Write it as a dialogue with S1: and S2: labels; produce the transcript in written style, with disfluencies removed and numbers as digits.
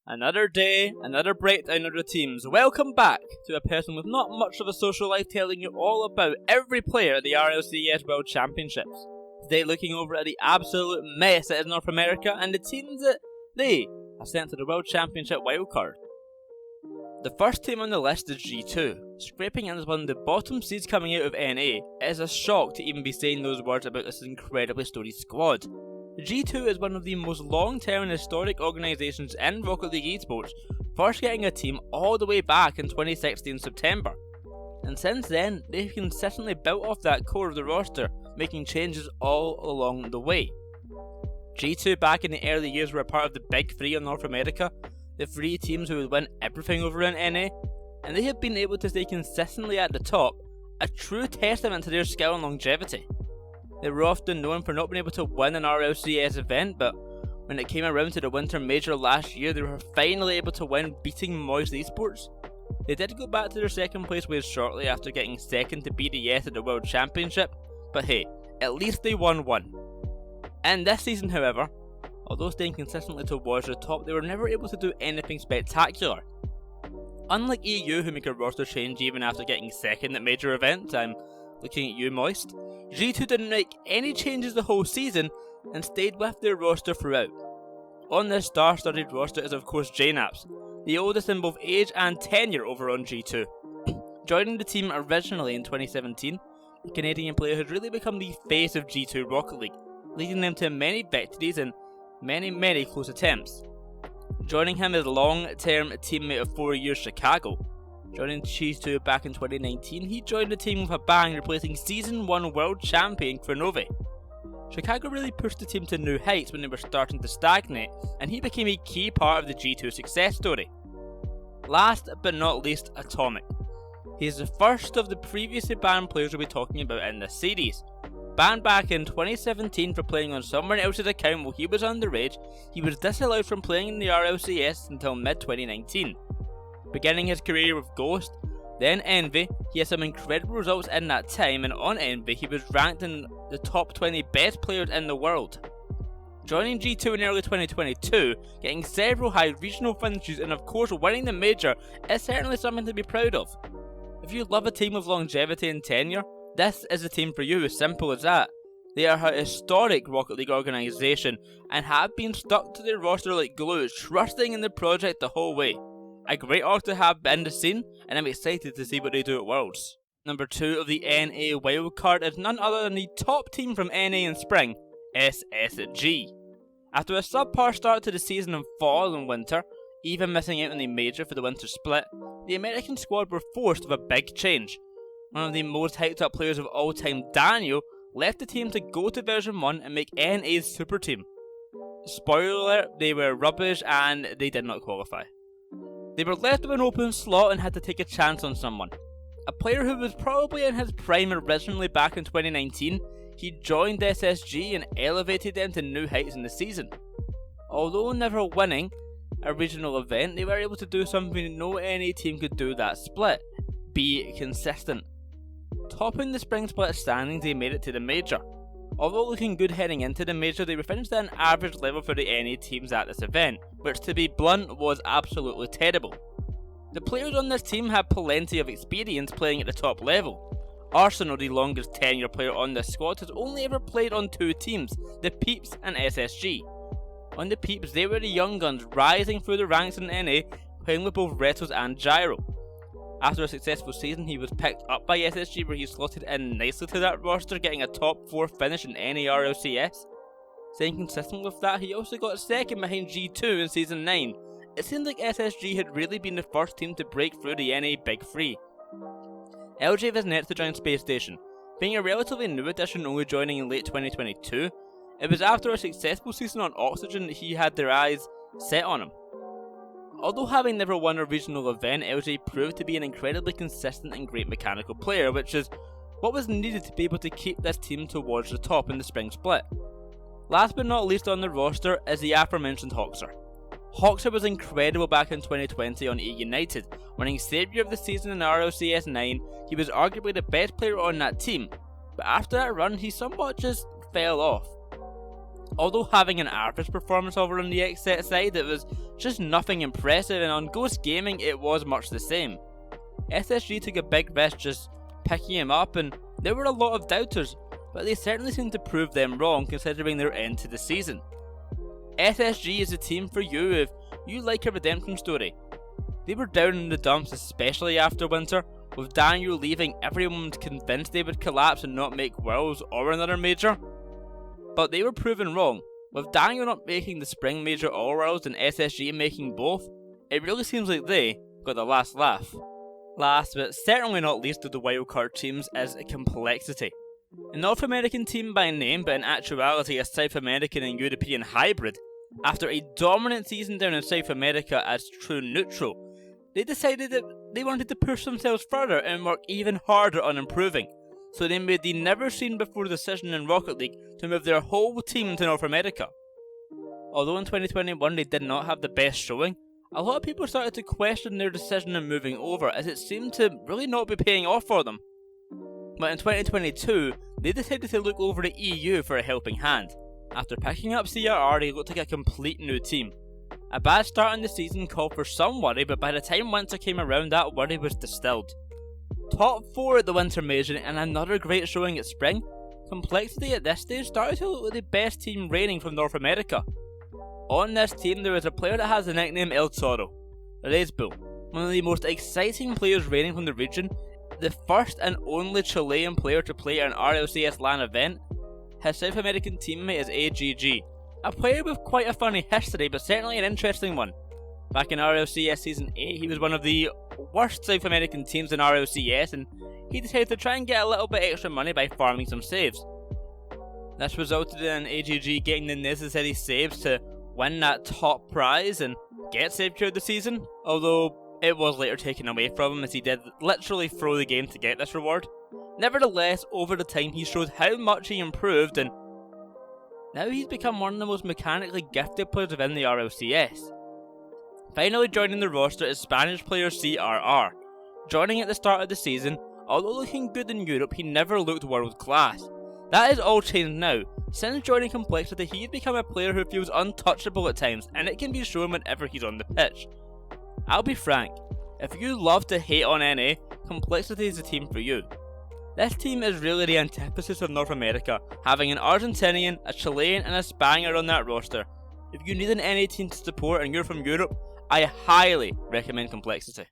S1: Another day, another breakdown of the teams. Welcome back to a person with not much of a social life telling you all about every player at the RLCS World Championships. Today looking over at the absolute mess that is North America and the teams that they have sent to the World Championship Wildcard. The first team on the list is G2, scraping in as one of the bottom seeds coming out of NA. It is a shock to even be saying those words about this incredibly storied squad. G2 is one of the most long-term and historic organisations in Rocket League esports, first getting a team all the way back in 2016 September. And since then, they've consistently built off that core of the roster, making changes all along the way. G2 back in the early years were a part of the Big Three of North America, the three teams who would win everything over in NA, and they have been able to stay consistently at the top, a true testament to their skill and longevity. They were often known for not being able to win an RLCS event, but when it came around to the Winter Major last year, they were finally able to win, beating Moist Esports. They did go back to their second place ways shortly after getting second to BDS at the World Championship, but hey, at least they won one. And this season, however, although staying consistently towards the top, they were never able to do anything spectacular. Unlike EU, who make a roster change even after getting second at major events, I'm looking at you, Moist, G2 didn't make any changes the whole season and stayed with their roster throughout. On this star-studded roster is of course JNAPS, the oldest in both age and tenure over on G2. Joining the team originally in 2017, the Canadian player has really become the face of G2 Rocket League, leading them to many victories and many close attempts. Joining him is long-term teammate of 4 years Chicago. Joining G2 back in 2019, he joined the team with a bang, replacing Season 1 World Champion Kronovi. Chicago really pushed the team to new heights when they were starting to stagnate, and he became a key part of the G2 success story. Last but not least, Atomic. He is the first of the previously banned players we'll be talking about in this series. Banned back in 2017 for playing on someone else's account while he was underage, he was disallowed from playing in the RLCS until mid-2019. Beginning his career with Ghost, then Envy, he had some incredible results in that time, and on Envy he was ranked in the top 20 best players in the world. Joining G2 in early 2022, getting several high regional finishes and of course winning the major is certainly something to be proud of. If you love a team with longevity and tenure, this is the team for you, as simple as that. They are a historic Rocket League organisation and have been stuck to their roster like glue, trusting in the project the whole way. A great org to have in the scene, and I'm excited to see what they do at Worlds. Number 2 of the NA Wildcard is none other than the top team from NA in spring, SSG. After a subpar start to the season in fall and winter, even missing out on the major for the winter split, the American squad were forced with a big change. One of the most hyped up players of all time, Daniel, left the team to go to version 1 and make NA's super team. Spoiler alert, they were rubbish and they did not qualify. They were left with an open slot and had to take a chance on someone. A player who was probably in his prime originally back in 2019, he joined SSG and elevated them to new heights in the season. Although never winning a regional event, they were able to do something no NA team could do that split: be consistent. Topping the spring split standings, they made it to the major. Although looking good heading into the major, they were finished at an average level for the NA teams at this event, which to be blunt was absolutely terrible. The players on this team have plenty of experience playing at the top level. Arsenal, the longest tenure player on this squad, has only ever played on 2 teams, the Peeps and SSG. On the Peeps, they were the young guns rising through the ranks in NA, playing with both Retos and Gyro. After a successful season, he was picked up by SSG where he slotted in nicely to that roster, getting a top 4 finish in NA RLCS. Staying consistent with that, he also got second behind G2 in Season 9. It seemed like SSG had really been the first team to break through the NA Big Three. LJ was next to join Space Station. Being a relatively new addition only joining in late 2022, it was after a successful season on Oxygen that he had their eyes set on him. Although having never won a regional event, LJ proved to be an incredibly consistent and great mechanical player, which is what was needed to be able to keep this team towards the top in the spring split. Last but not least on the roster is the aforementioned Hoxer. Hoxer was incredible back in 2020 on E United, winning Saviour of the Season in RLCS 9. He was arguably the best player on that team, but after that run he somewhat just fell off. Although having an average performance over on the XSET side, it was just nothing impressive, and on Ghost Gaming it was much the same. SSG took a big risk just picking him up, and there were a lot of doubters, but they certainly seemed to prove them wrong considering their end to the season. SSG is a team for you if you like a redemption story. They were down in the dumps, especially after winter, with Daniel leaving. Everyone was convinced they would collapse and not make Worlds or another major. But they were proven wrong. With Daniel not making the Spring Major or Worlds and SSG making both, it really seems like they got the last laugh. Last but certainly not least of the wildcard teams is Compexity. A North American team by name, but in actuality a South American and European hybrid. After a dominant season down in South America as true neutral, they decided that they wanted to push themselves further and work even harder on improving. So they made the never seen before decision in Rocket League to move their whole team to North America. Although in 2021 they did not have the best showing, a lot of people started to question their decision in moving over, as it seemed to really not be paying off for them. But in 2022, they decided to look over the EU for a helping hand. After picking up CRR, they looked like a complete new team. A bad start in the season called for some worry, but by the time winter came around, that worry was distilled. Top 4 at the Winter Major and another great showing at Spring, Compexity at this stage started to look like the best team reigning from North America. On this team there is a player that has the nickname El Toro, Bull, one of the most exciting players reigning from the region, the first and only Chilean player to play at an RLCS LAN event. His South American teammate is AGG, a player with quite a funny history but certainly an interesting one. Back in RLCS Season 8 he was one of the worst South American teams in RLCS, and he decided to try and get a little bit extra money by farming some saves. This resulted in AGG getting the necessary saves to win that top prize and get save queue of the season, although it was later taken away from him as he did literally throw the game to get this reward. Nevertheless, over the time he showed how much he improved, and now he's become one of the most mechanically gifted players within the RLCS. Finally joining the roster is Spanish player CRR. Joining at the start of the season, although looking good in Europe, he never looked world class. That is all changed now. Since joining Compexity, he has become a player who feels untouchable at times, and it can be shown whenever he's on the pitch. I'll be frank, if you love to hate on NA, Compexity is the team for you. This team is really the antithesis of North America, having an Argentinian, a Chilean and a Spaniard on that roster. If you need an NA team to support and you're from Europe, I highly recommend Compexity.